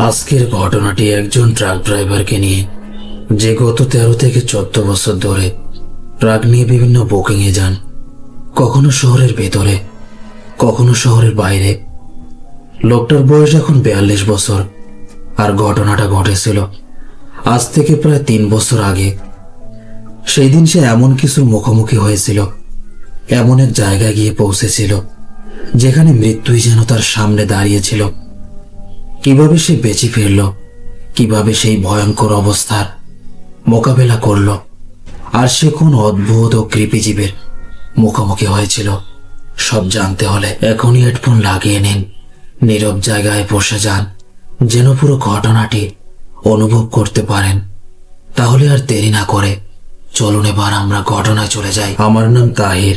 আজকের ঘটনাটি একজন ট্রাক ড্রাইভারকে নিয়ে, যে গত 13 থেকে 14 বছর ধরে ট্রাক নিয়ে বিভিন্ন বুকিংয়ে যান, কখনো শহরের ভেতরে, কখনো শহরের বাইরে। লোকটার বয়স এখন 42 বছর। আর ঘটনাটা ঘটেছিল আজ থেকে প্রায় 3 বছর আগে। সেই দিন সে এমন কিছুর মুখোমুখি হয়েছিল, এমন এক জায়গায় গিয়ে পৌঁছেছিল যেখানে মৃত্যুই যেন তার সামনে দাঁড়িয়েছিল। কিভাবে সে বেঁচে ফিরল, কিভাবে সেই ভয়ঙ্কর অবস্থার মোকাবেলা করল, আর সে কোন অদ্ভুত ও কৃপি জীবের মুখোমুখি হয়েছিল, সব জানতে হলে এখনই হেডফোন লাগিয়ে নিন, নীরব জায়গায় বসে যান, যেন পুরো ঘটনাটি অনুভব করতে পারেন। তাহলে আর দেরি না করে চলুন এবার আমরা ঘটনায় চলে যাই। আমার নাম তাহির,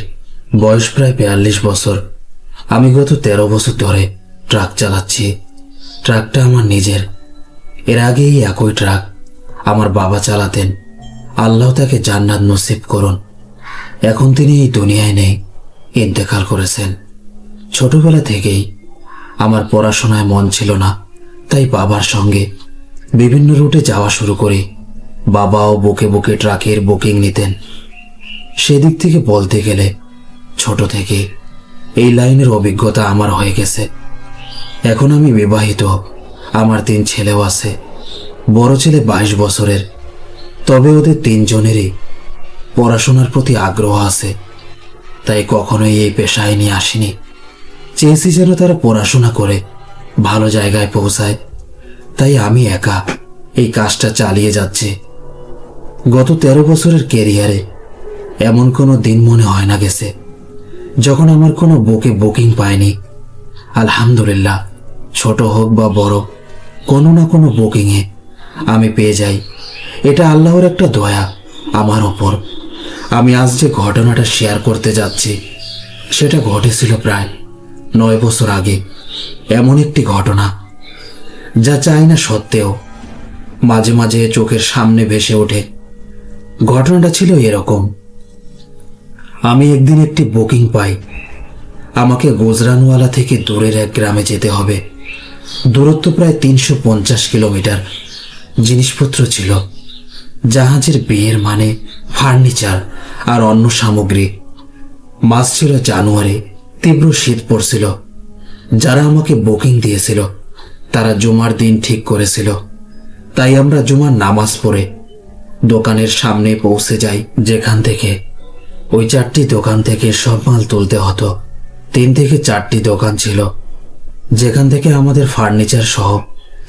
বয়স প্রায় 42 বছর। আমি গত 13 বছর ধরে ট্রাক চালাচ্ছি। ট্রাকটা আমার নিজের। এর আগে এই একই ট্রাক আমার বাবা চালাতেন, আল্লাহ তাকে জান্নাত নসিব করুন। এখন তিনি এই দুনিয়ায় নেই, ইন্তেকাল করেছেন। ছোটবেলা থেকেই আমার পড়াশোনায় মন ছিল না, তাই বাবার সঙ্গে বিভিন্ন রুটে যাওয়া শুরু করি। বাবাও বুকে বুকে ট্রাকের বুকিং নিতেন। সেদিক থেকে বলতে গেলে ছোট থেকে এই লাইনের অভিজ্ঞতা আমার হয়ে গেছে। এখন আমি বিবাহিত, আমার 3 ছেলেও আছে। বড় ছেলে 22 বছরের, তবে ওদের 3 জনেরই পড়াশোনার প্রতি আগ্রহ আছে, তাই কখনোই এই পেশায় নিয়ে আসিনি। চেয়েছি যেন তারা পড়াশোনা করে ভালো জায়গায় পৌঁছায়, তাই আমি একা এই কাজটা চালিয়ে যাচ্ছি। গত 13 বছরের ক্যারিয়ারে এমন কোনো দিন মনে হয় না গেছে যখন আমার কোনো বুকিং পাইনি। আলহামদুলিল্লাহ, ছোট হোক বা বড়, কোনো না কোনো বুকিংয়ে আমি পেয়ে যাই। এটা আল্লাহর একটা দয়া আমার ওপর। আমি আজ যে ঘটনাটা শেয়ার করতে যাচ্ছি সেটা ঘটেছিল প্রায় 9 বছর আগে। এমন একটি ঘটনা যা চাই না সত্ত্বেও মাঝে মাঝে চোখের সামনে ভেসে ওঠে। ঘটনাটা ছিল এরকম। আমি একদিন একটি বুকিং পাই। আমাকে গুজরানওয়ালা থেকে দূরের এক গ্রামে যেতে হবে। দূরত্ব প্রায় 350 কিলোমিটার। জিনিসপত্র ছিল জাহাজের বিয়ের মানে ফার্নিচার আর অন্য সামগ্রী। মাস ছিল জানুয়ারি, তীব্র শীত পড়ছিল। যারা আমাকে বুকিং দিয়েছিল তারা জুমার দিন ঠিক করেছিল, তাই আমরা জুমার নামাজ পড়ে দোকানের সামনে পৌঁছে যাই, যেখান থেকে ওই 4টি দোকান থেকে সব মাল তুলতে হতো। 3 থেকে 4টি দোকান ছিল যেখান থেকে আমাদের ফার্নিচার সহ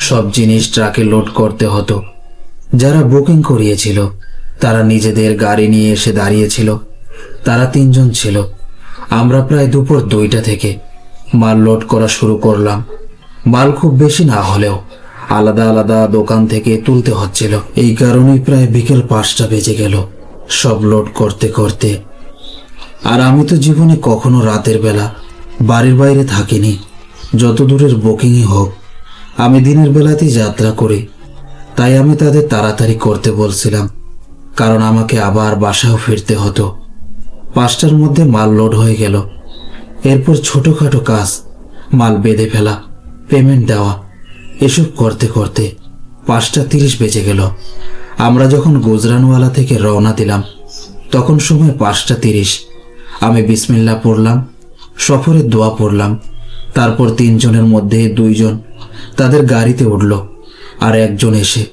সব জিনিস ট্রাকে লোড করতে হতো। যারা বুকিং করিয়েছিল তারা নিজেদের গাড়ি নিয়ে এসে দাঁড়িয়েছিল। তারা 3 জন ছিল। আমরা প্রায় দুপুর 2টা থেকে মাল লোড করা শুরু করলাম। মাল খুব বেশি না হলেও আলাদা আলাদা দোকান থেকে তুলতে হচ্ছিল। এই কারণেই প্রায় বিকেল 5টা বেজে গেল সব লোড করতে করতে। আর আমি তো জীবনে কখনো রাতের বেলা বাড়ির বাইরে থাকিনি। যত দূরের বুকিংই হোক আমি দিনের বেলাতেই যাত্রা করি, তাই আমি তাদের তাড়াতাড়ি করতে বলছিলাম, কারণ আমাকে আবার বাসাও ফিরতে হতো। 5টার মধ্যে মাল লোড হয়ে গেল। এরপর ছোটখাটো কাজ, মাল বেঁধে ফেলা, পেমেন্ট দেওয়া, এসব করতে করতে 5টা 30 বেজে গেল। আমরা যখন গুজরানওয়ালা থেকে রওনা দিলাম তখন সময় 5টা 30। আমি বিসমিল্লাহ পড়লাম, সফরের দোয়া পড়লাম। তারপর 3 জনের মধ্যে 2 জন তাদের গাড়িতে উঠল, আর 1 জন এসে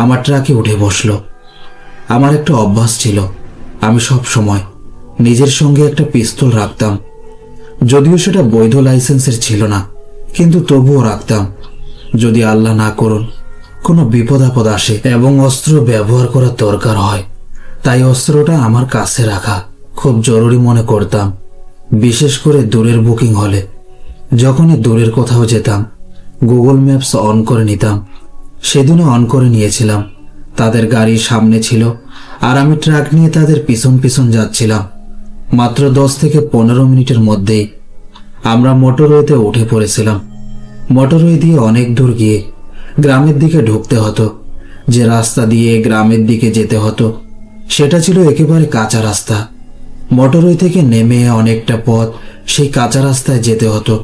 আমার ট্রাকে উঠে বসল। আমার একটা অভ্যাস ছিল, আমি সব সময় নিজের সঙ্গে একটা পিস্তল রাখতাম। যদিও সেটা বৈধ লাইসেন্সের ছিল না, কিন্তু তবুও রাখতাম, যদি আল্লাহ না করুন কোনো বিপদ আপদ আসে এবং অস্ত্র ব্যবহার করার দরকার হয়। তাই অস্ত্রটা আমার কাছে রাখা খুব জরুরি মনে করতাম, বিশেষ করে দূরের বুকিং হলে। যখনই দূরের কোথাও যেতাম গুগল ম্যাপস অন করে নিতাম। সেদিনও অন করে নিয়েছিলাম। তাদের গাড়ি সামনে ছিল আর আমি ট্রাক নিয়ে তাদের পিছন পিছন যাচ্ছিলাম। মাত্র 10 থেকে 15 মিনিটের মধ্যেই আমরা মোটরওয়েতে উঠে পড়েছিলাম। মোটরওয়ে দিয়ে অনেক দূর গিয়ে গ্রামের দিকে ঢুকতে হতো। যে রাস্তা দিয়ে গ্রামের দিকে যেতে হতো সেটা ছিল একেবারে কাঁচা রাস্তা। মোটরওয়ে থেকে নেমে অনেকটা পথ সেই কাঁচা রাস্তায় যেতে হতো।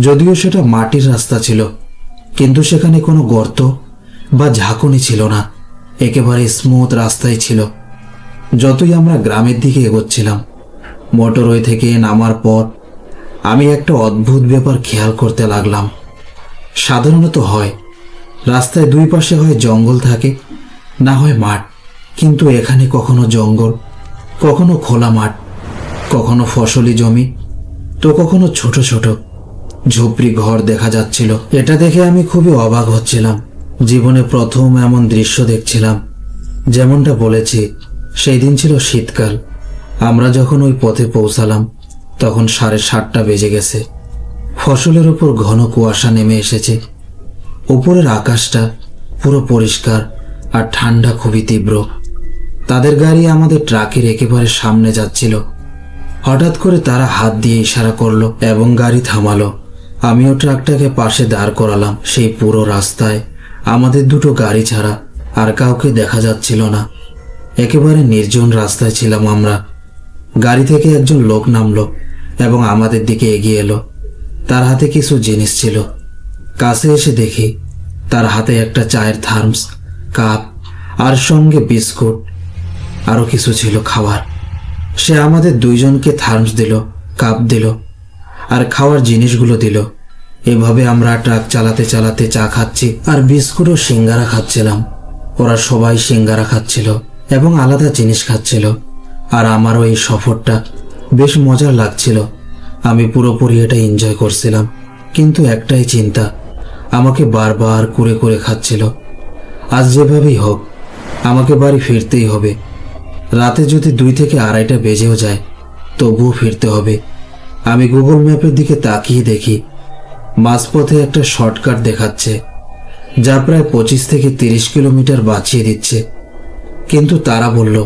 যদিও সেটা মাটির রাস্তা ছিল, কিন্তু সেখানে কোনো গর্ত বা ঝাঁকুনি ছিল না, একেবারে স্মুথ রাস্তাই ছিল। যতই আমরা গ্রামের দিকে এগোচ্ছিলাম, মোটরওয়ে থেকে নামার পর আমি একটা অদ্ভুত ব্যাপার খেয়াল করতে লাগলাম। সাধারণত হয় রাস্তায় দুই পাশে হয় জঙ্গল থাকে, না হয় মাঠ, কিন্তু এখানে কখনো জঙ্গল, কখনো খোলা মাঠ, কখনো ফসলি জমি, তো কখনো ছোট ছোট ঝুপড়ি ঘর দেখা যাচ্ছিল। এটা দেখে আমি খুবই অবাক হচ্ছিলাম। জীবনে প্রথম এমন দৃশ্য দেখছিলাম। যেমনটা বলেছি, সেই দিন ছিল শীতকাল। আমরা যখন ওই পথে পৌঁছালাম তখন 7:30 বেজে গেছে। ফসলের উপর ঘন কুয়াশা নেমে এসেছে। উপরের আকাশটা পুরো পরিষ্কার আর ঠান্ডা খুবই তীব্র। তাদের গাড়ি আমাদের ট্রাকের একেবারে সামনে যাচ্ছিল। হঠাৎ করে তারা হাত দিয়ে ইশারা করলো এবং গাড়ি থামালো। আমিও ট্রাকটাকে পাশে দাঁড় করালাম। সেই পুরো রাস্তায় আমাদের দুটো গাড়ি ছাড়া আর কাউকে দেখা যাচ্ছিল না। একেবারে নির্জন রাস্তায় ছিলাম আমরা। গাড়ি থেকে একজন লোক নামলো এবং আমাদের দিকে এগিয়ে এলো। তার হাতে কিছু জিনিস ছিল। কাছে এসে দেখি তার হাতে একটা চায়ের থার্মস, কাপ আর সঙ্গে বিস্কুট, আরো কিছু ছিল খাবার। সে আমাদের দুইজনকে থার্মস দিল, কাপ দিল আর খাওয়ার জিনিসগুলো দিল। এভাবে আমরা ট্রাক চালাতে চালাতে চা খাচ্ছি আর বিস্কুট ও সিঙ্গারা খাচ্ছিলাম। ওরা সবাই সিঙ্গারা খাচ্ছিল এবং আলাদা জিনিস খাচ্ছিল। আর আমারও এই সফরটা বেশ মজার লাগছিল। আমি পুরোপুরি এটা এনজয় করছিলাম। কিন্তু একটাই চিন্তা আমাকে বারবার কুরে কুরে খাচ্ছিল। আজ যেভাবেই হোক আমাকে বাড়ি ফিরতেই হবে। রাতে যদি 2 থেকে 2:30 বেজেও যায় তবুও ফিরতে হবে। আমি গুগল ম্যাপের দিকে তাকিয়ে দেখি মাঝপথে একটা শর্টকাট দেখাচ্ছে, যা প্রায় 25 থেকে 30 কিলোমিটার বাঁচিয়ে দিচ্ছে। কিন্তু তারা বলল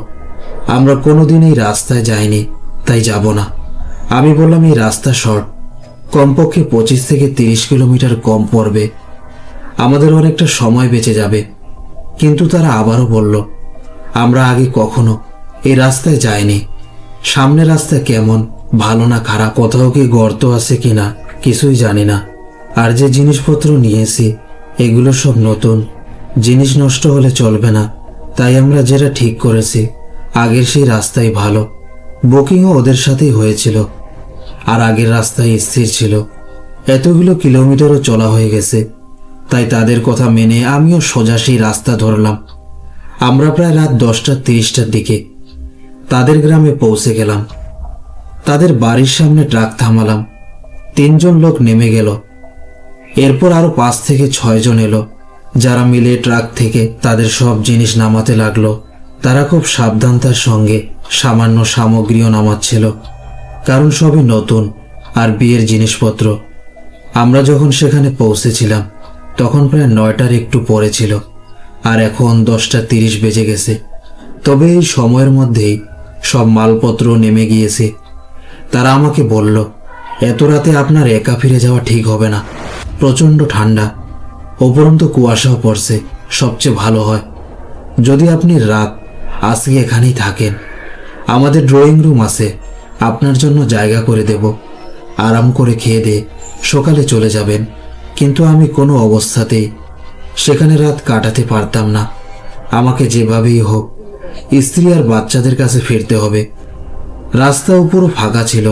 আমরা কোনোদিন এই রাস্তায় যাইনি, তাই যাব না। আমি বললাম এই রাস্তা শর্ট, কমপক্ষে 25 থেকে 30 কিলোমিটার কম পড়বে, আমাদের অনেকটা সময় বেঁচে যাবে। কিন্তু তারা আবারও বলল আমরা আগে কখনো এই রাস্তায় যাইনি। সামনে রাস্তা কেমন, ভালো না খারাপ, কোথাও কি গর্ত আছে কিনা কিছুই জানি না। আর যে জিনিসপত্র নিয়েছি এগুলো সব নতুন জিনিস, নষ্ট হলে চলবে না। তাই আমরা যেটা ঠিক করেছি আগের সেই রাস্তাই ভালো। বুকিংও ওদের সাথেই হয়েছিল আর আগের রাস্তায় স্থির ছিল। এতগুলো কিলোমিটারও চলা হয়ে গেছে, তাই তাদের কথা মেনে আমিও সোজা সেই রাস্তা ধরলাম। আমরা প্রায় রাত 10:30টার দিকে তাদের গ্রামে পৌঁছে গেলাম। তাদের বাড়ির সামনে ট্রাক থামালাম। 3 জন লোক নেমে গেল। এরপর আরো 5 থেকে 6 জন এলো, যারা মিলে ট্রাক থেকে তাদের সব জিনিস নামাতে লাগলো। তারা খুব সাবধানতার সঙ্গে সামান্য সামগ্রীও নামাচ্ছিল, কারণ সবই নতুন আর বিয়ের জিনিসপত্র। আমরা যখন সেখানে পৌঁছেছিলাম তখন প্রায় 9টার একটু পরে ছিল আর এখন 10:30 বেজে গেছে। তবে এই সময়ের মধ্যেই সব মালপত্র নেমে গিয়েছে। তারা আমাকে বলল এত রাতে আপনার একা ফিরে যাওয়া ঠিক হবে না, প্রচণ্ড ঠান্ডা, উপরন্তু কুয়াশাও পড়ছে। সবচেয়ে ভালো হয় যদি আপনি রাত আজকে এখানেই থাকেন। আমাদের ড্রয়িং রুম আছে, আপনার জন্য জায়গা করে দেব। আরাম করে খেয়ে দিয়ে সকালে চলে যাবেন। কিন্তু আমি কোনো অবস্থাতেই সেখানে রাত কাটাতে পারতাম না। আমাকে যেভাবেই হোক স্ত্রী আর বাচ্চাদের কাছে ফিরতে হবে। রাস্তা পুরো ফাঁকা ছিল,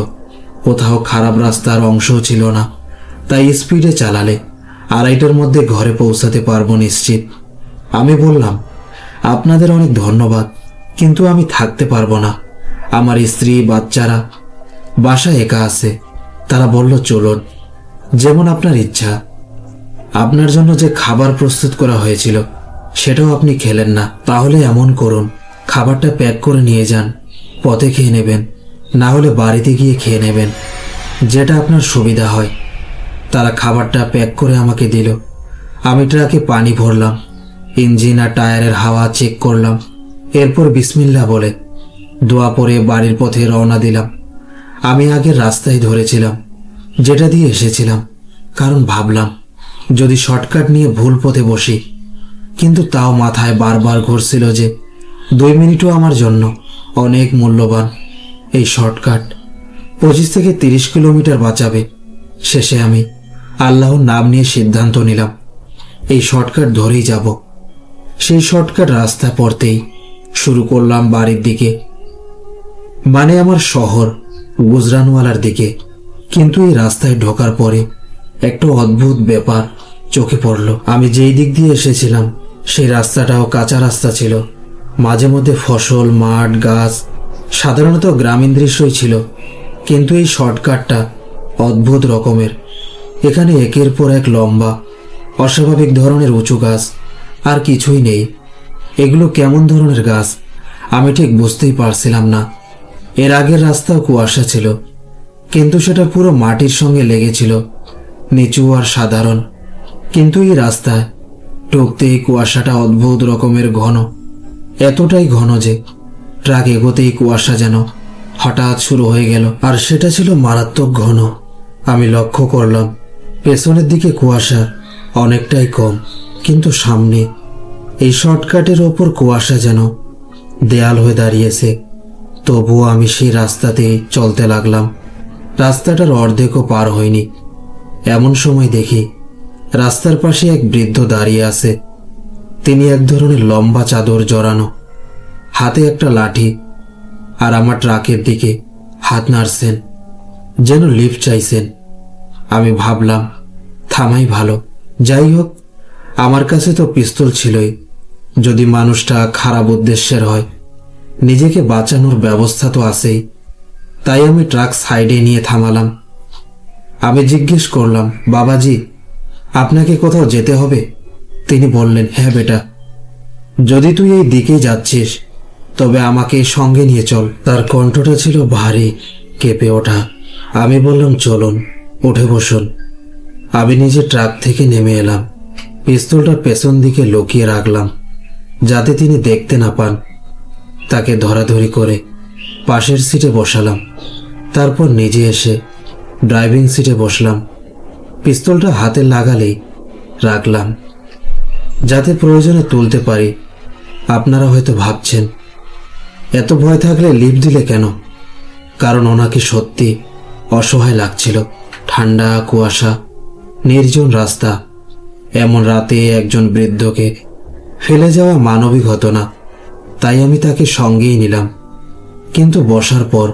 কোথাও খারাপ রাস্তার অংশও ছিল না। তাই স্পিডে চালালে 2:30টার মধ্যে ঘরে পৌঁছাতে পারবো নিশ্চিত। আমি বললাম আপনাদের অনেক ধন্যবাদ, কিন্তু আমি থাকতে পারবো না। আমার স্ত্রী বাচ্চারা বাসায় একা আছে। তারা বলল চলুন, যেমন আপনার ইচ্ছা। আপনার জন্য যে খাবার প্রস্তুত করা হয়েছিল সেটাও আপনি খেলেন না। তাহলে এমন করুন, খাবারটা প্যাক করে নিয়ে যান, পথে খেয়ে নেবেন, না হলে বাড়িতে গিয়ে খেয়ে নেবেন, যেটা আপনার সুবিধা হয়। তারা খাবারটা প্যাক করে আমাকে দিল। আমি ট্রাকে পানি ভরলাম, ইঞ্জিন আর টায়ারের হাওয়া চেক করলাম। এরপর বিসমিল্লাহ বলে দোয়া পরে বাড়ির পথে রওনা দিলাম। আমি আগের রাস্তায় ধরেছিলাম যেটা দিয়ে এসেছিলাম, কারণ ভাবলাম যদি শর্টকাট নিয়ে ভুল পথে বসি। কিন্তু তাও মাথায় বারবার ঘুরছিল যে 2 মিনিটও আমার জন্য অনেক মূল্যবান। এই শর্টকাট 25 থেকে 30 কিলোমিটার বাঁচাবে। শেষে আমি আল্লাহর নাম নিয়ে সিদ্ধান্ত নিলাম এই শর্টকাট ধরেই যাব। সেই শর্টকাট রাস্তা পড়তেই শুরু করলাম বাড়ির দিকে, মানে আমার শহর গুজরানওয়ালার দিকে। কিন্তু এই রাস্তায় ঢোকার পরে একটা অদ্ভুত ব্যাপার চোখে পড়ল। আমি যেই দিক দিয়ে এসেছিলাম সেই রাস্তাটাও কাঁচা রাস্তা ছিল, মাঝে মধ্যে ফসল, মাঠ, গাছ, সাধারণত গ্রামীণ দৃশ্যই ছিল। কিন্তু এই শর্টকাটটা অদ্ভুত রকমের। এখানে একের পর এক লম্বা অস্বাভাবিক ধরনের উঁচু গাছ, আর কিছুই নেই। এগুলো কেমন ধরনের গাছ আমি ঠিক বুঝতেই পারছিলাম না। এর আগের রাস্তাও কুয়াশা ছিল, কিন্তু সেটা পুরো মাটির সঙ্গে লেগেছিল, নিচু আর সাধারণ। কিন্তু এই রাস্তায় ঢুকতেই কুয়াশাটা অদ্ভুত রকমের ঘন, এতটাই ঘন যে ট্রাক এগোতেই কুয়াশা যেন হঠাৎ শুরু হয়ে গেল, আর সেটা ছিল মারাত্মক ঘন। আমি লক্ষ্য করলাম পেছনের দিকে কুয়াশা অনেকটাই কম, কিন্তু সামনে এই শর্টকাটের ওপর কুয়াশা যেন দেয়াল হয়ে দাঁড়িয়েছে। তবুও আমি সেই রাস্তাতেই চলতে লাগলাম। রাস্তাটার অর্ধেকও পার হয়নি, এমন সময় দেখি রাস্তার পাশে এক বৃদ্ধ দাঁড়িয়ে আছে। তিনি এক ধরনের লম্বা চাদর জড়ানো, হাতে একটা লাঠি, আর আমার ট্রাকের দিকে হাত নাড়ছেন, যেন লিফট চাইছেন। আমি ভাবলাম থামাই ভালো। যাই হোক, আমার কাছে তো পিস্তল ছিলই। যদি মানুষটা খারাপ উদ্দেশ্যের হয়, নিজেকে বাঁচানোর ব্যবস্থা তো আছেই। তাই আমি ট্রাক সাইডে নিয়ে থামালাম। আমি জিজ্ঞেস করলাম, বাবাজি, আপনাকে কোথাও যেতে হবে? তিনি বললেন, হ্যাঁ বেটা, যদি তুই এই দিকেই যাচ্ছিস তবে আমাকে সঙ্গে নিয়ে চল। তার কণ্ঠটা ছিল ভারী, কেঁপে ওঠা। আমি বললাম, চলুন, উঠে বসুন। আমি নিজে ট্রাক থেকে নেমে এলাম, পিস্তলটা পেছন দিকে লুকিয়ে রাখলাম যাতে তিনি দেখতে না পান। তাকে ধরাধরি করে পাশের সিটে বসালাম, তারপর নিজে এসে ড্রাইভিং সিটে বসলাম। পিস্তলটা হাতে লাগালেই রাখলাম যাতে প্রয়োজনে তুলতে পারি। আপনারা হয়তো ভাবছেন, এত ভয় থাকলে লিফট দিলে কেন? কারণ ওনাকে সত্যি অসহায় লাগছিল। ঠান্ডা, কুয়াশা, নির্জন রাস্তা, এমন রাতে একজন বৃদ্ধকে ফেলে যাওয়া মানবিক হতো না। তাই আমি তাকে সঙ্গেই নিলাম। কিন্তু বসার পর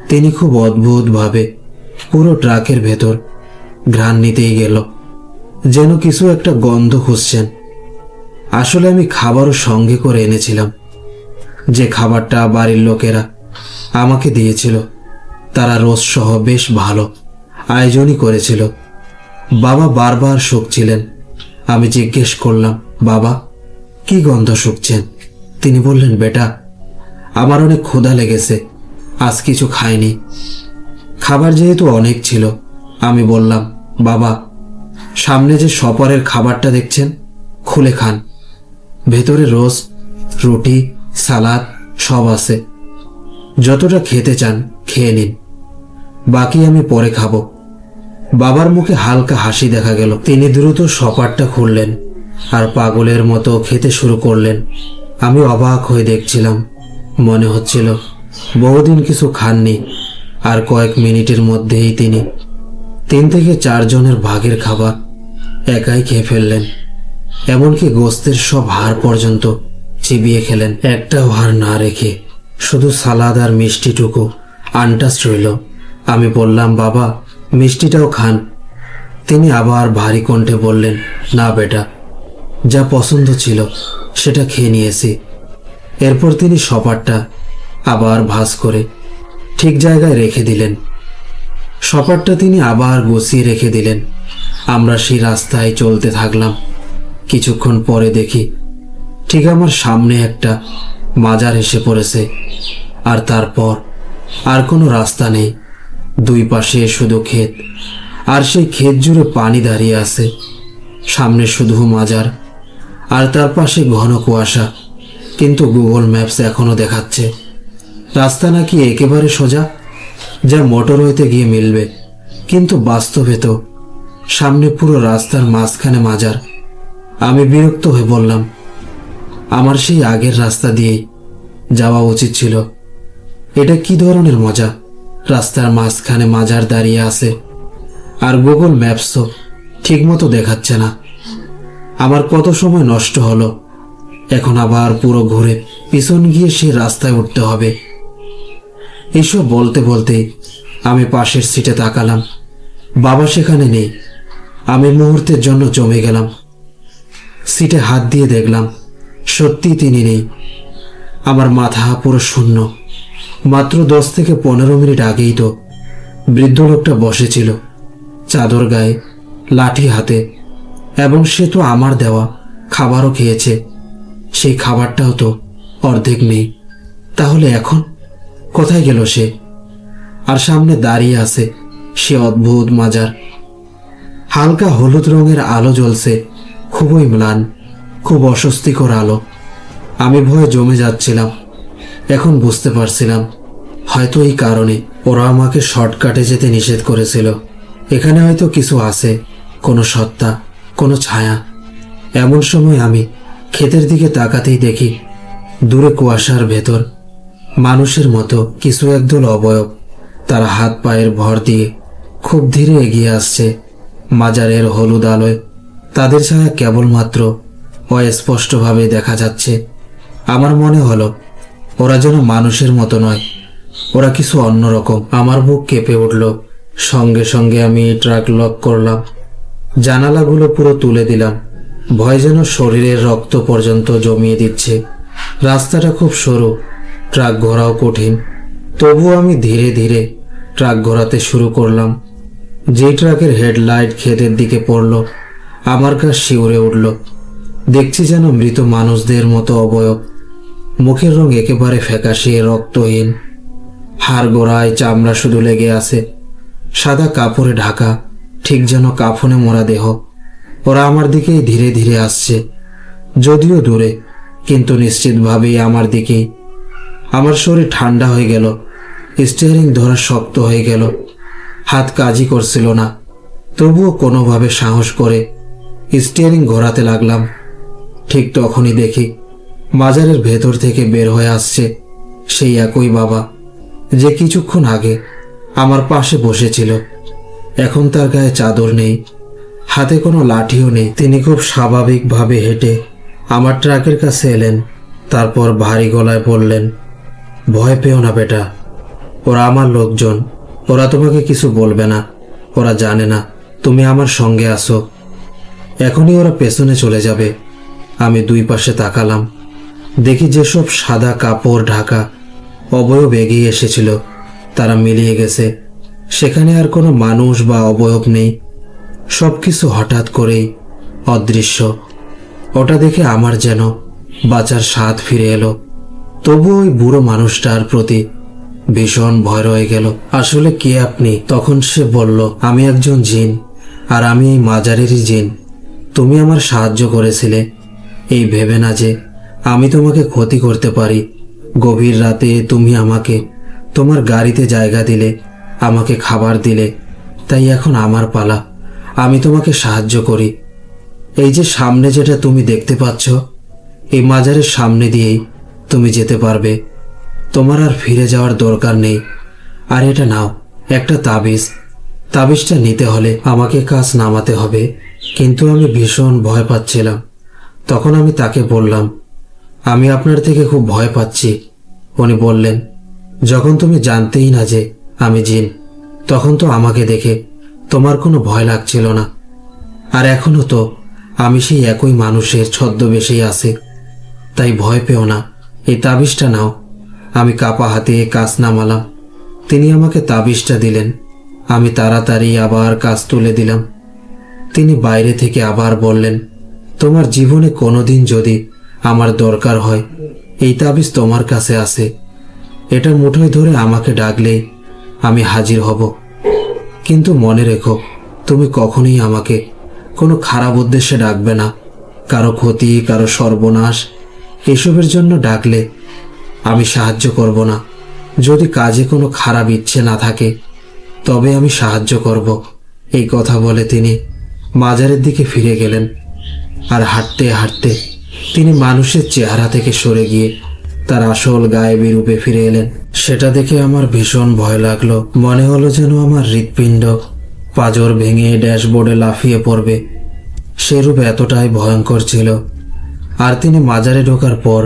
তিনি খুব অদ্ভুতভাবে পুরো ট্রাকের ভেতর ঘ্রাণ নিতেই গেল, যেন কিছু একটা গন্ধ খুঁজছেন। আসলে আমি খাবারও সঙ্গে করে এনেছিলাম। যে খাবারটা বাড়ির লোকেরা আমাকে দিয়েছিল, তারা রোজ সহ বেশ ভালো আয়োজনই করেছিল। বাবা বারবার শুকছিলেন। আমি জিজ্ঞেস করলাম, বাবা, কি গন্ধ শুকছেন? তিনি বললেন, বেটা, আমার অনেক ক্ষুধা লেগেছে, আজ কিছু খাইনি। খাবার যেহেতু অনেক ছিল, আমি বললাম, বাবা, সামনে যে সপারের খাবারটা দেখছেন, খুলে খান। ভেতরে রোস্ট, রুটি, সালাদ সব আছে। যতটা খেতে চান খেয়ে নিন, বাকি আমি পরে খাবো। বাবার মুখে হালকা হাসি দেখা গেল। তিনি দ্রুত সপারটা খুললেন আর পাগলের মতো খেতে শুরু করলেন। আমি অবাক হয়ে দেখছিলাম। মনে হচ্ছিল বহুদিন কিছু খাননি, আর কয়েক মিনিটের মধ্যেই তিনি 3 থেকে 4 জনের ভাগের খাবার একাই খেয়ে ফেললেন। এমনকি গোস্তের সব হাড় পর্যন্ত চিবিয়ে খেলেন, একটাও হাড় না রেখে। শুধু সালাদ আর মিষ্টিটুকু আনটাচ রইল। আমি বললাম, বাবা, মিষ্টিটাও খান। তিনি আবার ভারী কণ্ঠে বললেন, না বেটা, যা পছন্দ ছিল সেটা খেয়ে নিয়েছি। এরপর তিনি সপারটা আবার ভাঁজ করে ঠিক জায়গায় রেখে দিলেন। সপারটা তিনি আবার গুছিয়ে রেখে দিলেন। আমরা সেই রাস্তায় চলতে থাকলাম। কিছুক্ষণ পরে দেখি ঠিক আমার সামনে একটা মাজার এসে পড়েছে, আর তারপর আর কোনো রাস্তা নেই। 2 পাশে শুধু ক্ষেত, আর সেই ক্ষেত জুড়ে পানি দাঁড়িয়ে আছে। সামনে শুধু মাজার, আর তার পাশে ঘন কুয়াশা। কিন্তু গুগল ম্যাপস এখনো দেখাচ্ছে রাস্তা নাকি একেবারে সোজা, যা মোটরওয়েতে গিয়ে মিলবে। কিন্তু বাস্তবে তো সামনে পুরো রাস্তার মাঝখানে মাজার। আমি বিরক্ত হয়ে বললাম, আমার সেই আগের রাস্তা দিয়েই যাওয়া উচিত ছিল। এটা কি ধরনের মজা? রাস্তার মাঝখানে মাজার দাঁড়িয়ে আছে, আর গুগল ম্যাপসও ঠিক মতো দেখাচ্ছে না। আমার কত সময় নষ্ট হলো। এখন আবার পুরো ঘুরে পিছন গিয়ে সে রাস্তায় উঠতে হবে। এইসব বলতে বলতে আমি পাশের সিটে তাকালাম। বাবা সেখানে নেই। আমি মুহূর্তের জন্য জমে গেলাম। সিটে হাত দিয়ে দেখলাম সত্যি তিনি নেই। আমার মাথা পুরো শূন্য। মাত্র 10 থেকে 15 মিনিট আগেই তো বৃদ্ধ লোকটা বসেছিল, চাদর গায়ে, লাঠি হাতে, এবং সে তো আমার দেওয়া খাবারও খেয়েছে। সেই খাবারটাও তো অর্ধেক নেই। তাহলে এখন কোথায় গেল সে? আর সামনে দাঁড়িয়ে আছে সে অদ্ভুত মাজার। হালকা হলুদ রঙের আলো জ্বলছে, খুবই ম্লান, খুব অস্বস্তিকর আলো। আমি ভয়ে জমে যাচ্ছিলাম। এখন বুঝতে পারছিলাম হয়তো এই কারণে ওরা আমাকে শর্টকাটে যেতে নিষেধ করেছিল। এখানে হয়তো কিছু আছে, কোনো সত্তা, কোনো ছায়া। এমন সময় আমি ক্ষেতের দিকে তাকাতেই দেখি দূরে কুয়াশার ভেতর মানুষের মতো কিছু একদল অবয়ব। তারা হাত পায়ের ভর দিয়ে খুব ধীরে এগিয়ে আসছে মাজারের হলুদ আলোয়। তাদের ছায়া কেবলমাত্র অস্পষ্টভাবে দেখা যাচ্ছে। আমার মনে হলো ওরা যেন মানুষের মতো নয়, ওরা কিছু অন্যরকম। আমার বুক কেঁপে উঠল। সঙ্গে সঙ্গে আমি ট্রাক লক করলাম, জানালাগুলো পুরো তুলে দিলাম। ভয় যেন শরীরের রক্ত পর্যন্ত জমিয়ে দিচ্ছে। রাস্তাটা খুব সরু, ট্রাক ঘোরাও কঠিন। তবুও আমি ধীরে ধীরে ট্রাক ঘোরাতে শুরু করলাম। যে ট্রাকের হেডলাইট ক্ষেতের দিকে পড়ল, আমার গা শিউরে উঠল। দেখছি যেন মৃত মানুষদের মতো অবয়ব। মুখের রং একেবারে ফ্যাকাশে, রক্তহীন। হাড় গোড়ায় চামড়া শুধু লেগে আছে, সাদা কাপড়ে ঢাকা, ঠিক যেন কাফনে মোড়া দেহ। ওরা আমার দিকেই ধীরে ধীরে আসছে, যদিও দূরে, কিন্তু নিশ্চিতভাবেই আমার দিকেই। আমার শরীর ঠান্ডা হয়ে গেল, স্টিয়ারিং ধরা শক্ত হয়ে গেল। হাত কাজই করছিল না, তবুও কোনোভাবে সাহস করে স্টিয়ারিং ঘোরাতে লাগলাম। ঠিক তখনই দেখি মাজারের ভেতর থেকে বের হয়ে আসছে সেই একই বাবা যে কিছুক্ষণ আগে আমার পাশে বসেছিল। এখন তার গায়ে চাদর নেই, হাতে কোনো লাঠিও নেই। তিনি খুব স্বাভাবিকভাবে হেঁটে আমার ট্রাকের কাছে এলেন। তারপর ভারী গলায় বললেন, ভয় পেও না বেটা, ওরা আমার লোকজন, ওরা তোমাকে কিছু বলবে না। ওরা জানে না তুমি আমার সঙ্গে আসো। এখনই ওরা পেছনে চলে যাবে। আমি দুই পাশে তাকালাম, দেখি যেসব সাদা কাপড় ঢাকা অবয়ব এগিয়ে এসেছিল তারা মিলিয়ে গেছে। সেখানে আর কোনো মানুষ বা অবয়ব নেই। সবকিছু হঠাৎ করেই অদৃশ্য। ওটা দেখে আমার যেন বাঁচার স্বাদ ফিরে এলো। তবু ওই বুড়ো মানুষটার প্রতি ভীষণ ভয় রয়ে গেল। আসলে কে আপনি? তখন সে বলল, আমি একজন জিন, আর আমি এই মাজারেরই জিন। তুমি আমার সাহায্য করেছিলে এই ভেবে না যে আমি তোমাকে ক্ষতি করতে পারি। গভীর রাতে তুমি আমাকে তোমার গাড়িতে জায়গা দিলে, আমাকে খাবার দিলে, তাই এখন আমার পালা, আমি তোমাকে সাহায্য করি। এই যে সামনে যেটা তুমি দেখতে পাচ্ছ, এই মাজারের সামনে দিয়েই তুমি যেতে পারবে। তোমার আর ফিরে যাওয়ার দরকার নেই। আর এটা নাও, একটা তাবিজ। তাবিজটা নিতে হলে আমাকে কাজ নামাতে হবে। কিন্তু আমি ভীষণ ভয় পাচ্ছিলাম। তখন আমি তাকে বললাম, আমি আপনার থেকে খুব ভয় পাচ্ছি। উনি বললেন, যখন তুমি জানতেই না যে আমি জিন, তখন তো আমাকে দেখে তোমার কোনো ভয় লাগছিল না। আর এখনো তো আমি সেই একই মানুষের ছদ্মবেশেই আছি। তাই ভয় পেও না, এই তাবিজটা নাও। আমি কাপা হাতে কাজ নামালাম। তিনি আমাকে তাবিজটা দিলেন। আমি তাড়াতাড়ি আবার কাজ তুলে দিলাম। তিনি বাইরে থেকে আবার বললেন, তোমার জীবনে কোনোদিন যদি আমার দরকার হয়, এই তাবিজ তোমার কাছে আছে। এটা মুঠোয় ধরে আমাকে ডাকলেই আমি হাজির হব। কিন্তু মনে রেখো, তুমি কখনোই আমাকে কোনো খারাপ উদ্দেশ্যে ডাকবে না। কারো ক্ষতি, কারো সর্বনাশ, এসবের জন্য ডাকলে আমি সাহায্য করব না। যদি কাজে কোনো খারাপ ইচ্ছে না থাকে তবে আমি সাহায্য করব। এই কথা বলে তিনি মাজারের দিকে ফিরে গেলেন। আর হাঁটতে হাঁটতে তিনি মানুষের চেহারা থেকে সরে গিয়ে তার আসল গায়েবী রূপে ফিরে এলেন। সেটা দেখে আমার ভীষণ ভয় লাগলো। মনে হলো যেন আমার হৃৎপিণ্ড পাঁজর ভেঙে ড্যাশবোর্ডে লাফিয়ে পড়বে। সে রূপ এতটাই ভয়ঙ্কর ছিল। আর তিনি মাজারে ঢোকার পর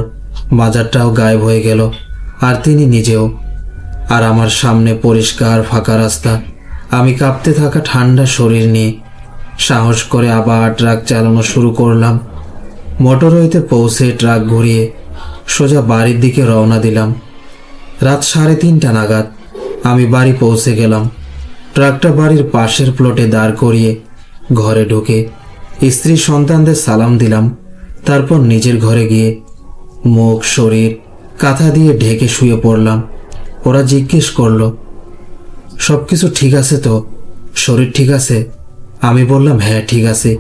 মাজারটাও গায়েব হয়ে গেল, আর তিনি নিজেও। আর আমার সামনে পরিষ্কার ফাঁকা রাস্তা। আমি কাঁপতে থাকা ঠান্ডা শরীর নিয়ে সাহস করে আবার ট্রাক চালানো শুরু করলাম। মোটরওয়েতে পৌঁছে ট্রাক ঘুরিয়ে সোজা বাড়ির দিকে রওনা দিলাম। রাত 3:30 নাগাদ আমি বাড়ি পৌঁছে গেলাম। ট্রাকটা বাড়ির পাশের প্লটে দাঁড় করিয়ে ঘরে ঢুকে স্ত্রী সন্তানদের সালাম দিলাম। তারপর নিজের ঘরে গিয়ে মুখ শরীর কাঁথা দিয়ে ঢেকে শুয়ে পড়লাম। ওরা জিজ্ঞেস করলো, সব কিছু ঠিক আছে তো? শরীর ঠিক আছে? আমি বললাম, হ্যাঁ ঠিক আছে,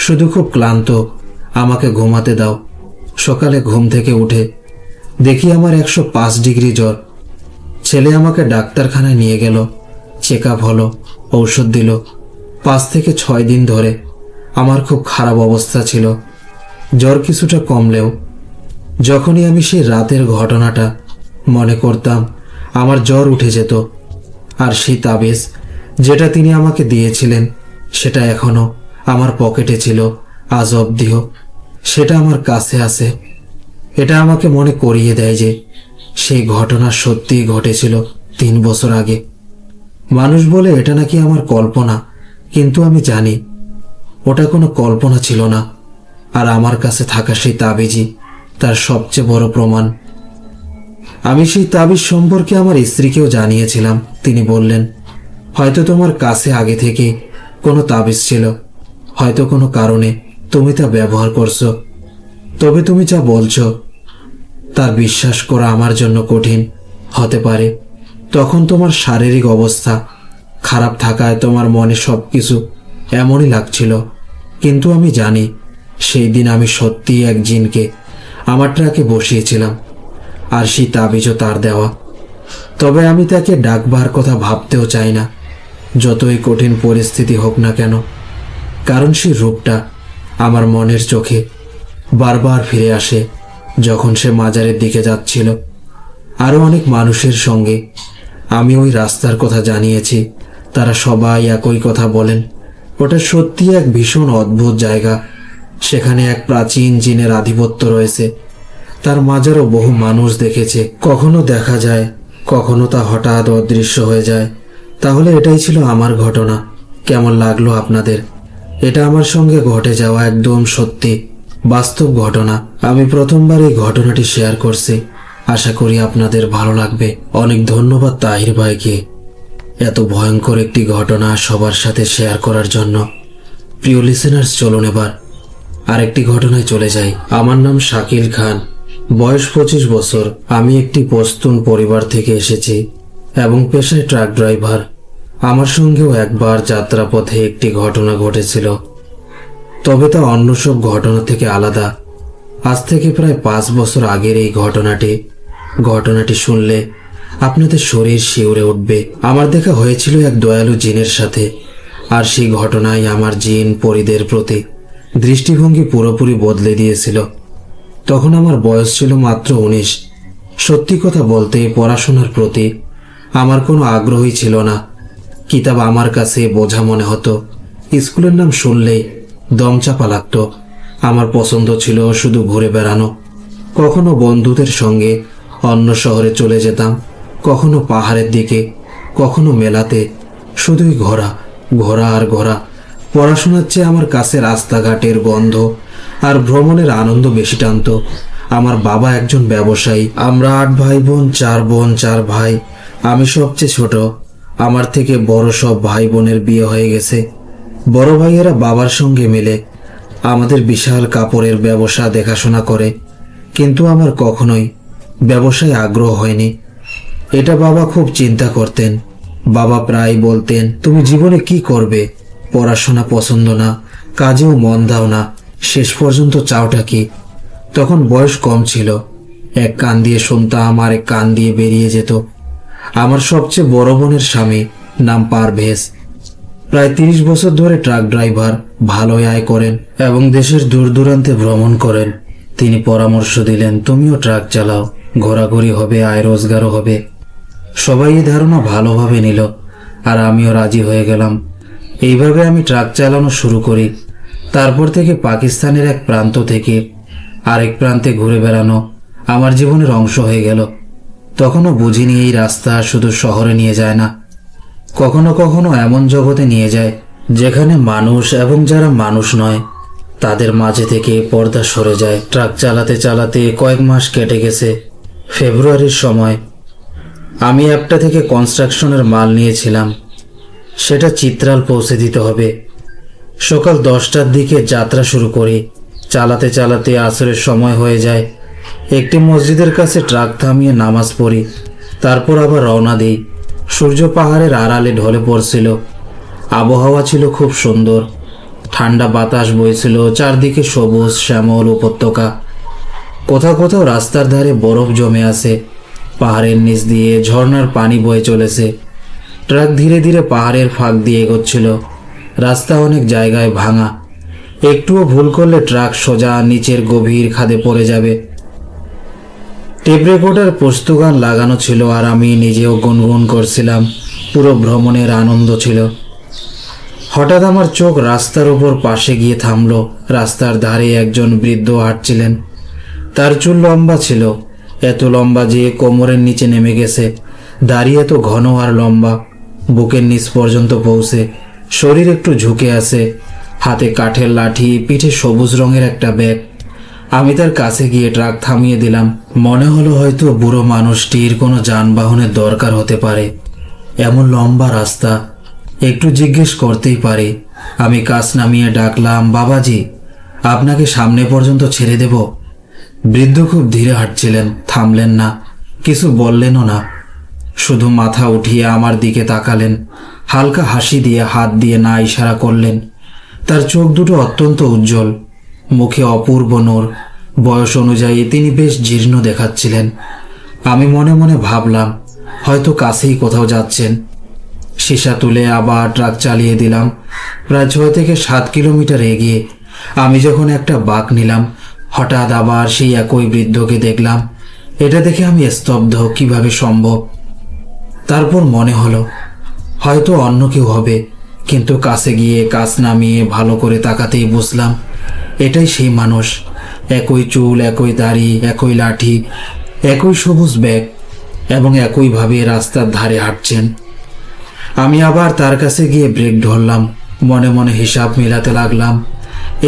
শুধু খুব ক্লান্ত, আমাকে ঘুমাতে দাও। সকালে ঘুম থেকে উঠে দেখি আমার 105 ডিগ্রি জ্বর। ছেলে আমাকে ডাক্তারখানায় নিয়ে গেল, চেক আপ হলো, ঔষধ দিল। 5 থেকে 6 দিন ধরে আমার খুব খারাপ অবস্থা ছিল। জ্বর কিছুটা কমলেও যখনই আমি সেই রাতের ঘটনাটা মনে করতাম আমার জ্বর উঠে যেত। আর সেই তাবিজ যেটা তিনি আমাকে দিয়েছিলেন সেটা এখনো আমার পকেটে ছিল, আজ অবধিও সেটা আমার কাছে আছে। এটা আমাকে মনে করিয়ে দেয় যে সেই ঘটনা সত্যিই ঘটেছিল 3 বছর আগে। মানুষ বলে এটা নাকি আমার কল্পনা, কিন্তু আমি জানি ওটা কোনো কল্পনা ছিল না। আর আমার কাছে থাকা সেই তাবিজই তার সবচেয়ে বড় প্রমাণ। আমি সেই তাবিজ সম্পর্কে আমার স্ত্রীকেও জানিয়েছিলাম। তিনি বললেন, হয়তো তোমার কাছে আগে থেকে কোনো তাবিজ ছিল, হয়তো কোনো কারণে তুমি তা ব্যবহার করছো। তবে তুমি যা বলছো তার বিশ্বাস করা আমার জন্য কঠিন হতে পারে। তখন তোমার শারীরিক অবস্থা খারাপ থাকায় তোমার মনে সবকিছু এমনই লাগছিল। কিন্তু আমি জানি সেই দিন আমি সত্যিই এক জিনকে আমার ট্রাকে বসিয়েছিলাম, আর সেই তাবিজও তার দেওয়া। তবে আমি তাকে ডাকবার কথা ভাবতেও চাই না, যতই কঠিন পরিস্থিতি হোক না কেন, কারণ সেই রূপটা আমার মনের চোখে বারবার ফিরে আসে যখন সে মাজারের দিকে যাচ্ছিল। আরও অনেক মানুষের সঙ্গে আমি ওই রাস্তার কথা জানিয়েছি, তারা সবাই একই কথা বলেন। ওটা সত্যি এক ভীষণ অদ্ভুত জায়গা। সেখানে এক প্রাচীন জিনের আধিপত্য রয়েছে। তার মাজারও বহু মানুষ দেখেছে, কখনো দেখা যায়, কখনো তা হঠাৎ অদৃশ্য হয়ে যায়। তাহলে এটাই ছিল আমার ঘটনা। কেমন লাগলো আপনাদের? এটা আমার সঙ্গে ঘটে যাওয়া একদম সত্যি বাস্তব ঘটনা। আমি প্রথমবার এই ঘটনাটি শেয়ার করছি, আশা করি আপনাদের ভালো লাগবে। অনেক ধন্যবাদ তাহির ভাইকে এত ভয়ঙ্কর একটি ঘটনা সবার সাথে শেয়ার করার জন্য। প্রিয় লিসেনার্স, চলুন এবার আরেকটি ঘটনায় চলে যাই। আমার নাম শাকিল খান, বয়স 25 বছর। আমি একটি পশতুন পরিবার থেকে এসেছি এবং পেশায় ট্রাক ড্রাইভার। আমার সঙ্গেও একবার যাত্রাপথে একটি ঘটনা ঘটেছিল, তবে তা অন্য সব ঘটনা থেকে আলাদা। আজ থেকে প্রায় 5 বছর আগের এই ঘটনাটি শুনলে আপনাদের শরীর শিউরে উঠবে। আমার দেখা হয়েছিল এক দয়ালু জিনের সাথে, আর সেই ঘটনায় আমার জিন পরিদের প্রতি দৃষ্টিভঙ্গি পুরোপুরি বদলে দিয়েছিল। তখন আমার বয়স ছিল মাত্র 19। সত্যি কথা বলতে পড়াশোনার প্রতি আমার কোনো আগ্রহই ছিল না। কিতাব আমার কাছে বোঝা মনে হতো, স্কুলের নাম শুনলেই দমচাপা লাগতো। আমার পছন্দ ছিল শুধু ঘুরে বেড়ানো। কখনো বন্ধুদের সঙ্গে অন্য শহরে চলে যেতাম, কখনো পাহাড়ের দিকে, কখনো মেলাতে। শুধুই ঘোরা, ঘোরা আর ঘোরা। পড়াশোনার চেয়ে আমার কাছে রাস্তাঘাটের গন্ধ আর ভ্রমণের আনন্দ বেশি টানত। আমার বাবা একজন ব্যবসায়ী। আমরা 8 ভাই বোন, 4 বোন 4 ভাই। আমি সবচেয়ে ছোট। আমার থেকে বড় সব ভাই বোনের বিয়ে হয়ে গেছে। বড় ভাইয়েরা বাবার সঙ্গে মিলে আমাদের বিশাল কাপড়ের ব্যবসা দেখাশোনা করে, কিন্তু আমার কখনোই ব্যবসায় আগ্রহ হয়নি। এটা বাবা খুব চিন্তা করতেন। বাবা প্রায় বলতেন, তুমি জীবনে কি করবে? পড়াশোনা পছন্দ না, কাজেও মন দাও না, শেষ পর্যন্ত চাওটা কি? তখন বয়স কম ছিল, এক কান দিয়ে শুনতাম আর এক কান দিয়ে বেরিয়ে যেত। আমার সবচেয়ে বড় বোনের স্বামী, নাম পারভেজ, প্রায় 30 বছর ধরে ট্রাক ড্রাইভার, ভালোই আয় করেন এবং দেশের দূর দূরান্তে ভ্রমণ করেন। তিনি পরামর্শ দিলেন, তুমিও ট্রাক চালাও, ঘোরাঘুরি হবে, আয় রোজগারও হবে। সবাই এই ধারণা ভালোভাবে নিল, আর আমিও রাজি হয়ে গেলাম। এইভাবে আমি ট্রাক চালানো শুরু করি। তারপর থেকে পাকিস্তানের এক প্রান্ত থেকে আরেক প্রান্তে ঘুরে বেড়ানো আমার জীবনের অংশ হয়ে গেল। তখনও বুঝিনি এই রাস্তা শুধু শহরে নিয়ে যায় না, কখনো কখনো এমন জগতে নিয়ে যায় যেখানে মানুষ এবং যারা মানুষ নয় তাদের মাঝে থেকে পর্দা সরে যায়। ট্রাক চালাতে চালাতে কয়েক মাস কেটে গেছে। ফেব্রুয়ারির সময় আমি অ্যাপটা থেকে কনস্ট্রাকশনের মাল নিয়েছিলাম, সেটা চিত্রাল পৌঁছে দিতে হবে। সকাল 10টার দিকে যাত্রা শুরু করি। চালাতে চালাতে আসরের সময় হয়ে যায়। একটি মসজিদের কাছে ট্রাক থামিয়ে নামাজ পড়ি, তারপর আবার রওনা দিই। সূর্য পাহাড়ের আড়ালে ঢলে পড়ছিল। আবহাওয়া ছিল খুব সুন্দর, ঠান্ডা বাতাস বইছিল, চারদিকে সবুজ শ্যামল উপত্যকা। কোথাও কোথাও রাস্তার ধারে বরফ জমে আছে, পাহাড়ের নিচ দিয়ে ঝর্ণার পানি বয়ে চলেছে। ট্রাক ধীরে ধীরে পাহাড়ের ফাঁক দিয়ে এগোচ্ছিল। রাস্তা অনেক জায়গায় ভাঙা, একটুও ভুল করলে ট্রাক সোজা নিচের গভীর খাদে পড়ে যাবে। টেপ রেকর্ডার পোস্ত গান লাগানো ছিল আর আমি নিজেও গুনগুন করছিলাম। পুরো ভ্রমণের আনন্দ ছিল। হঠাৎ আমার চোখ রাস্তার উপর পাশে গিয়ে থামলো। রাস্তার ধারে একজন বৃদ্ধ হাঁটছিলেন। তার চুল লম্বা ছিল, এত লম্বা যে কোমরের নিচে নেমে গেছে। দাড়ি এত ঘন আর লম্বা, বুকের নিচ পর্যন্ত পৌঁছে। শরীর একটু ঝুঁকে আছে, হাতে কাঠের লাঠি, পিঠে সবুজ রঙের একটা ব্যাগ। আমি তার কাছে গিয়ে ট্রাক থামিয়ে দিলাম। মনে হলো হয়তো বুড়ো মানুষটির কোনো যানবাহনের দরকার হতে পারে। এমন লম্বা রাস্তা, একটু জিজ্ঞেস করতেই পারে। আমি কাজ নামিয়ে ডাকলাম, বাবাজি, আপনাকে সামনে পর্যন্ত ছেড়ে দেব? বৃদ্ধ খুব ধীরে হাঁটছিলেন, থামলেন না, কিছু বললেনও না, শুধু মাথা উঠিয়ে আমার দিকে তাকালেন। হালকা হাসি দিয়ে হাত দিয়ে না ইশারা করলেন। তার চোখ দুটো অত্যন্ত উজ্জ্বল, মুখে অপূর্ব নূর। বয়স অনুযায়ী তিনি বেশ জীর্ণ দেখাচ্ছিলেন। আমি মনে মনে ভাবলাম হয়তো কাছেই কোথাও যাচ্ছেন। সীসা তুলে আবার ট্রাক চালিয়ে দিলাম। প্রায় 6 থেকে 7 কিলোমিটার এগিয়ে আমি যখন একটা বাঁক নিলাম, হঠাৎ আবার সেই একই বৃদ্ধকে দেখলাম। এটা দেখে আমি স্তব্ধ, কিভাবে সম্ভব? তারপর মনে হলো হয়তো অন্য কেউ হবে, কিন্তু কাছে গিয়ে কাজ নামিয়ে ভালো করে তাকাতেই বুঝলাম এটাই সেই মানুষ। একই চুল, একই দাড়ি, একই লাঠি, একই সবুজ ব্যাগ এবং একইভাবে রাস্তার ধারে হাঁটছেন। আমি আবার তার কাছে গিয়ে ব্রেক ধরলাম। মনে মনে হিসাব মেলাতে লাগলাম।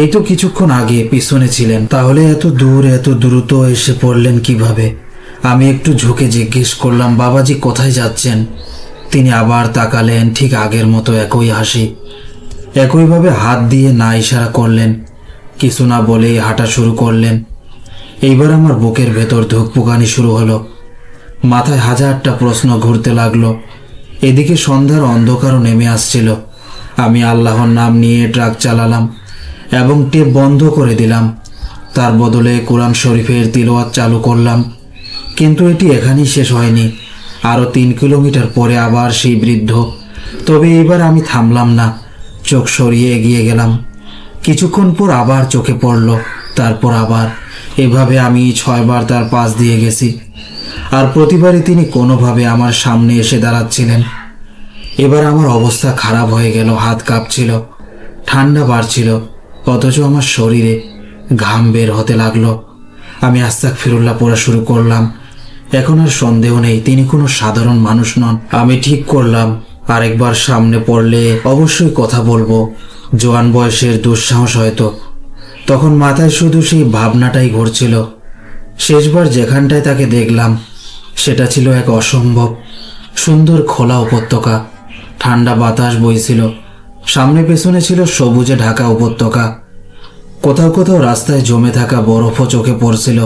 এই তো কিছুক্ষণ আগে পিছনে ছিলেন, তাহলে এত দূর এত দ্রুত এসে পড়লেন কিভাবে? আমি একটু ঝুঁকে জিজ্ঞেস করলাম, বাবাজি কোথায় যাচ্ছেন? তিনি আবার তাকালেন, ঠিক আগের মতো একই হাসি, একইভাবে হাত দিয়ে না ইশারা করলেন। কিছু না বলেই হাঁটা শুরু করলেন। এইবার আমার বুকের ভেতর ধুকপুকানি শুরু হলো। মাথায় হাজারটা প্রশ্ন ঘুরতে লাগলো। এদিকে সন্ধ্যার অন্ধকারও নেমে আসছিল। আমি আল্লাহর নাম নিয়ে ট্রাক চালালাম এবং টেপ বন্ধ করে দিলাম। তার বদলে কোরআন শরীফের তিলাওয়াত চালু করলাম। কিন্তু এটি এখানেই শেষ হয়নি। আরও 3 কিলোমিটার পরে আবার সেই বৃদ্ধ। তবে এবার আমি থামলাম না, চোখ সরিয়ে এগিয়ে গেলাম। কিছুক্ষণ পর আবার চোখে পড়ল, তারপর আবার। এভাবে আমি 6 বার তার পাশ দিয়ে গেছি, আর প্রতিবারই তিনি কোনোভাবে আমার সামনে এসে দাঁড়াচ্ছিলেন। এবার আমার অবস্থা খারাপ হয়ে গেল। হাত কাঁপছিল, ঠান্ডা বাড়ছিল, অথচ আমার শরীরে ঘাম বের হতে লাগলো। আমি আস্তাগফিরুল্লাহ পড়া শুরু করলাম। এখন আর সন্দেহ নেই তিনি কোনো সাধারণ মানুষ নন। আমি ঠিক করলাম আরেকবার সামনে পড়লে অবশ্যই কথা বলবো। জোয়ান বয়সের দুঃসাহস হয়তো। তখন মাথায় শুধু সেই ভাবনাটাই ঘুরছিল। শেষবার যেখানটায় তাকে দেখলাম সেটা ছিল এক অসম্ভব সুন্দর খোলা উপত্যকা। ঠান্ডা বাতাস বইছিল, সামনে পেছনে ছিল সবুজে ঢাকা উপত্যকা। কোথাও কোথাও রাস্তায় জমে থাকা বরফও চোখে পড়ছিল।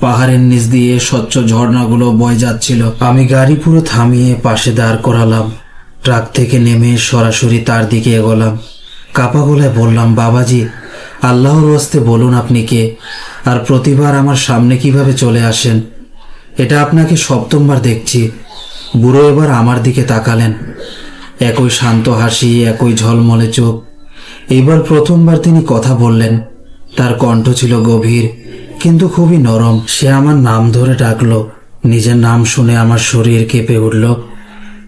পাহাড়ের নিচ দিয়ে স্বচ্ছ ঝর্ণাগুলো বয়ে যাচ্ছিল। আমি গাড়ি পুরো থামিয়ে পাশে দাঁড় করালাম। ট্রাক থেকে নেমে সরাসরি তার দিকে এগোলাম। কাপা গলায় বললাম, বাবাজি, আল্লাহর ওয়াস্তে বলুন আপনি কে, আর প্রতিবার আমার সামনে কিভাবে চলে আসেন? এটা আপনাকে 7বার দেখছি। বুড়ো এবার আমার দিকে তাকালেন। একই শান্ত হাসি, একই ঝলমলে চোখ। এইবার প্রথমবার তিনি কথা বললেন। তার কণ্ঠ ছিল গভীর কিন্তু খুবই নরম। সে আমার নাম ধরে ডাকলো। নিজের নাম শুনে আমার শরীর কেঁপে উঠল।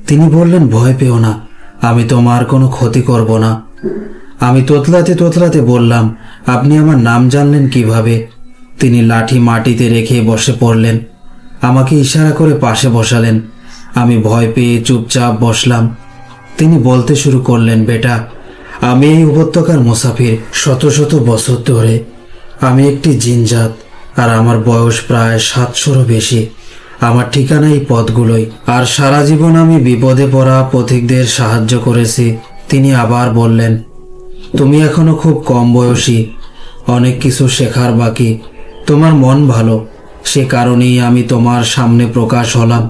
তিনি বললেন, ভয় পেও না, আমি তোমার কোনো ক্ষতি করব না। আমি তোতলাতে তোতলাতে বললাম, আপনি আমার নাম জানলেন কিভাবে? তিনি লাঠি মাটিতে রেখে বসে পড়লেন। আমাকে ইশারা করে পাশে বসালেন। আমি ভয় পেয়ে চুপচাপ বসলাম। তিনি বলতে শুরু করলেন, বেটা, আমি এই উপত্যকার মুসাফির। শত শত বছর ধরে আমি একটি জিনজাত, আর আমার বয়স প্রায় 700-ও বেশি। আমার ঠিকানা এই পথগুলোই, আর সারা জীবন আমি বিপদে পড়া পথিকদের সাহায্য করেছি। তিনি আবার বললেন, তুমি এখনো খুব কম বয়সী, অনেক কিছু শেখার বাকি। তোমার মন ভালো, সে কারণেই আমি তোমার সামনে প্রকাশ হলাম।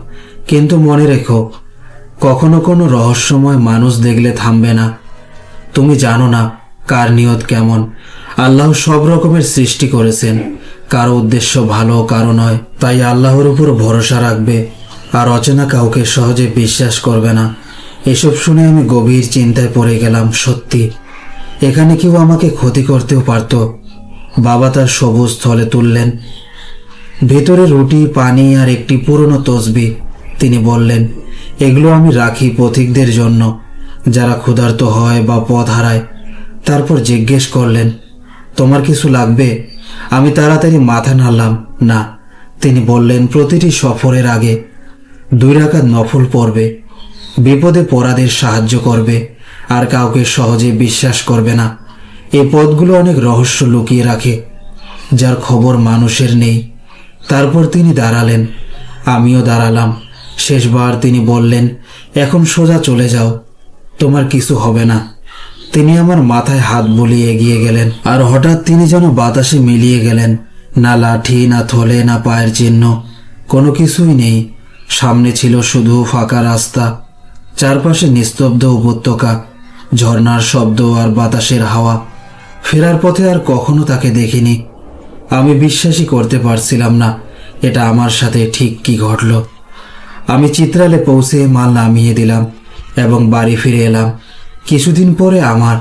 কিন্তু মনে রেখো, কখনো কোনো রহস্যময় মানুষ দেখলে থামবে না। তুমি জানো না কার নিয়ত কেমন। আল্লাহ সব রকমের সৃষ্টি করেছেন, কারো উদ্দেশ্য ভালো, কারো নয়। তাই আল্লাহর উপর ভরসা রাখবে, আর অচেনা কাউকে সহজে বিশ্বাস করবে না। এসব শুনে আমি গভীর চিন্তায় পড়ে গেলাম। সত্যি, এখানে কেউ আমাকে ক্ষতি করতেও পারত। বাবা তার সবুজ থলে তুললেন, ভেতরে রুটি, পানি আর একটি পুরনো তসবিহ। তিনি বললেন, এগুলো আমি রাখি পথিকদের জন্য, যারা ক্ষুধার্ত হয় বা পথ হারায়। তারপর জিজ্ঞেস করলেন, তোমার কিছু লাগবে? আমি তাড়াতাড়ি মাথা নাড়লাম, না। তিনি বললেন, প্রতিটি সফরের আগে 2 রাকাত নফল পড়বে, বিপদে পড়াদের সাহায্য করবে, আর কাউকে সহজে বিশ্বাস করবে না। এই পথগুলো অনেক রহস্য লুকিয়ে রাখে, যার খবর মানুষের নেই। তারপর তিনি দাঁড়ালেন, আমিও দাঁড়ালাম। শেষবার তিনি বললেন, এখন সোজা চলে যাও, তোমার কিছু হবে না। তিনি আমার মাথায় হাত বুলিয়ে এগিয়ে গেলেন, আর হঠাৎ তিনি যেন বাতাসে মিলিয়ে গেলেন। না লাঠি, না থলে, না পায়ের চিহ্ন, কোনো কিছুই নেই। সামনে ছিল শুধু ফাঁকা রাস্তা, চারপাশে নিস্তব্ধ উপত্যকা, ঝর্ণার শব্দ আর বাতাসের হাওয়া। ফেরার পথে আর কখনো তাকে দেখিনি। আমি বিশ্বাসই করতে পারছিলাম না এটা আমার সাথে ঠিক কি ঘটল। আমি চিত্রালে পৌঁছে মাল নামিয়ে দিলাম এবং বাড়ি ফিরে এলাম। কিছুদিন পরে আমার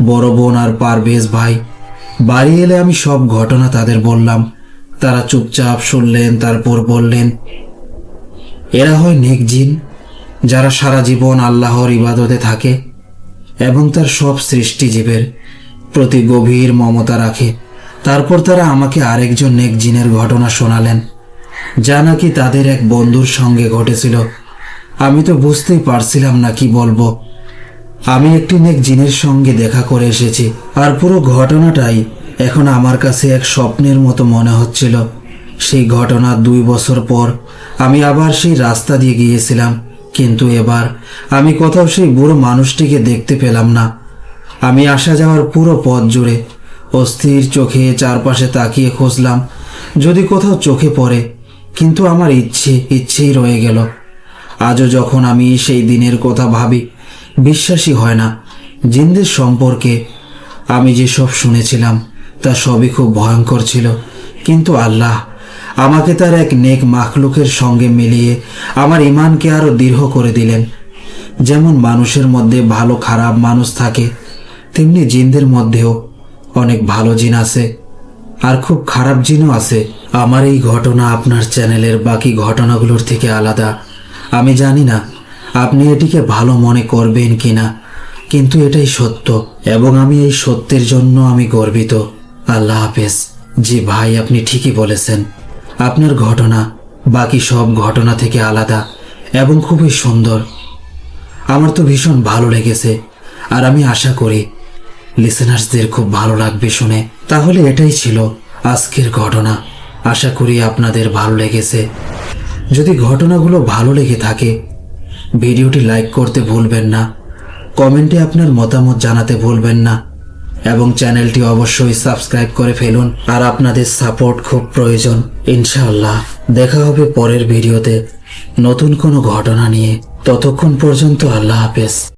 বড় বোন আর পারভেজ ভাই বাড়ি এলে আমি সব ঘটনা তাদের বললাম। তারা চুপচাপ শুনলেন, তারপর বললেন, এরা হয় নেক জিন, যারা সারা জীবন আল্লাহর ইবাদতে থাকে এবং তার সব সৃষ্টিজীবের প্রতি গভীর মমতা রাখে। তারপর তারা আমাকে আরেকজন নেক জিনের ঘটনা শোনালেন, যা নাকি তাদের এক বন্ধুর সঙ্গে ঘটেছিল। আমি তো বুঝতেই পারছিলাম না কি বলবো। আমি একটি নেক জিনের সঙ্গে দেখা করে এসেছি, আর পুরো ঘটনাটাই এখন আমার কাছে এক স্বপ্নের মতো মনে হচ্ছিল। সেই ঘটনা 2 বছর পর আমি আবার সেই রাস্তা দিয়ে গিয়েছিলাম, কিন্তু এবার আমি কোথাও সেই বুড়ো মানুষটিকে দেখতে পেলাম না। আমি আসা যাওয়ার পুরো পথ জুড়ে অস্থির চোখে চারপাশে তাকিয়ে খুঁজলাম যদি কোথাও চোখে পড়ে, কিন্তু আমার ইচ্ছেই রয়ে গেল। আজও যখন আমি সেই দিনের কথা ভাবি, বিশ্বাসই হয় না। জিনদের সম্পর্কে আমি যে সব শুনেছিলাম তা সবই খুব ভয়ঙ্কর ছিল, কিন্তু আল্লাহ আমাকে তার এক নেক মাখলুকের সঙ্গে মিলিয়ে আমার ঈমানকে আরো দৃঢ় করে দিলেন। যেমন মানুষের মধ্যে ভালো খারাপ মানুষ থাকে, তেমনি জিনদের মধ্যেও অনেক ভালো জিন আছে, আর খুব খারাপ জিনও আছে। আমার এই ঘটনা আপনার চ্যানেলের বাকি ঘটনাগুলোর থেকে আলাদা। আমি জানি না আপনি এটিকে ভালো মনে করবেন কিনা, কিন্তু এটাই সত্য, এবং আমি এই সত্যের জন্য আমি গর্বিত। আল্লাহ হাফেজ। জি ভাই, আপনি ঠিকই বলেছেন। আপনার ঘটনা বাকি সব ঘটনা থেকে আলাদা এবং খুবই সুন্দর। আমার তো ভীষণ ভালো লেগেছে, আর আমি আশা করি লিসেনার্সদের খুব ভালো লাগবে শুনে। তাহলে এটাই ছিল আজকের ঘটনা। আশা করি আপনাদের ভালো লেগেছে। যদি ঘটনাগুলো ভালো লেগে থাকে, ভিডিওটি লাইক করতে ভুলবেন না, কমেন্টে আপনার মতামত জানাতে ভুলবেন না, এবং চ্যানেলটি অবশ্যই সাবস্ক্রাইব করে ফেলুন। আর আপনাদের সাপোর্ট খুব প্রয়োজন। ইনশাআল্লাহ দেখা হবে পরের ভিডিওতে নতুন কোনো ঘটনা নিয়ে। ততক্ষণ পর্যন্ত আল্লাহ হাফেজ।